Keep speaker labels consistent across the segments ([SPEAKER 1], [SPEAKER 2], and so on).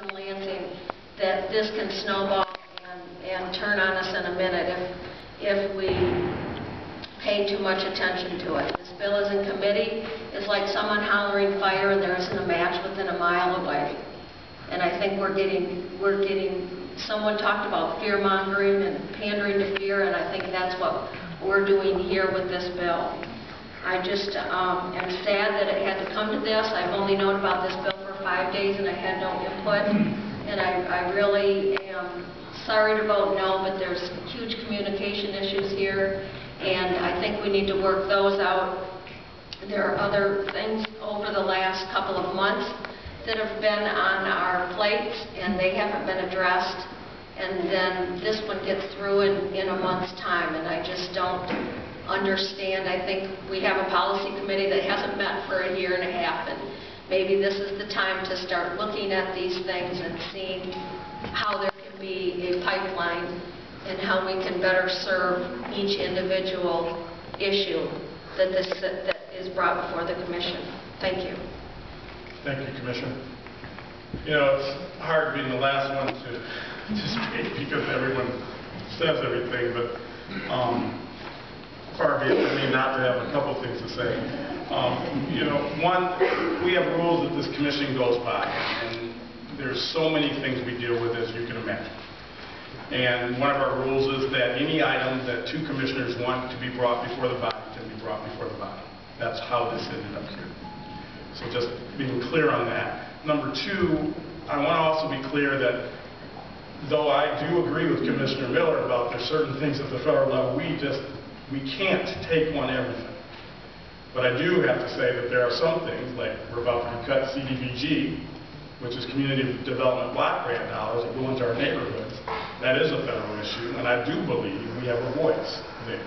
[SPEAKER 1] in Lansing that this can snowball and turn on us in a minute if we pay too much attention to it. This bill is in committee. It's like someone hollering fire and there isn't a match within a mile away. And I think we're getting, someone talked about fear-mongering and pandering to fear, and I think that's what we're doing here with this bill. I just am sad that it had to come to this. I've only known about this bill for 5 days and I had no input. And I really am sorry to vote no, but there's huge communication issues here, and I think we need to work those out. There are other things over the last couple of months that have been on our plates, and they haven't been addressed. And then this one gets through in a month's time, and I just don't understand. I think we have a policy committee that hasn't met for a year and a half, and maybe this is the time to start looking at these things and seeing how there can be a pipeline and how we can better serve each individual issue that is brought before the commission. Thank you.
[SPEAKER 2] Thank you, Commissioner. You know, it's hard being the last one to speak because everyone says everything, but far be it for me not to have a couple things to say. You know, one, we have rules that this commission goes by, and there's so many things we deal with, as you can imagine. And one of our rules is that any item that two commissioners want to be brought before the body can be brought before the body. That's how this ended up here. So just being clear on that. Number two, I want to also be clear that though I do agree with Commissioner Miller about there's certain things at the federal level, we can't take on everything. But I do have to say that there are some things, like we're about to cut CDBG, which is Community Development Block Grant dollars that go into our neighborhoods. That is a federal issue, and I do believe we have a voice there.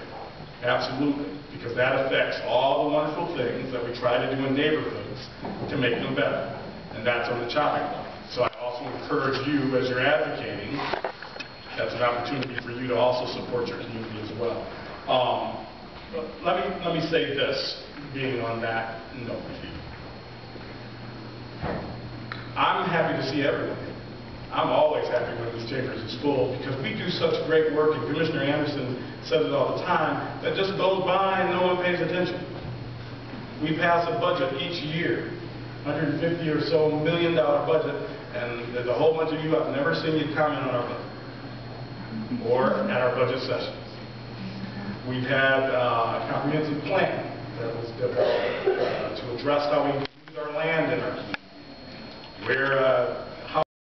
[SPEAKER 2] Absolutely. Because that affects all the wonderful things that we try to do in neighborhoods to make them better. And that's on the chopping block. So I also encourage you, as you're advocating, that's an opportunity for you to also support your community as well. Let me say this, being on that note with you. I'm happy to see everyone. I'm always happy when this chamber is full because we do such great work, and Commissioner Anderson says it all the time, that just goes by and no one pays attention. We pass a budget each year, $150 or so million budget, and there's a whole bunch of you, I've never seen you comment on our budget or at our budget sessions. We've had a comprehensive plan that was developed to address how we use our land in our community. We're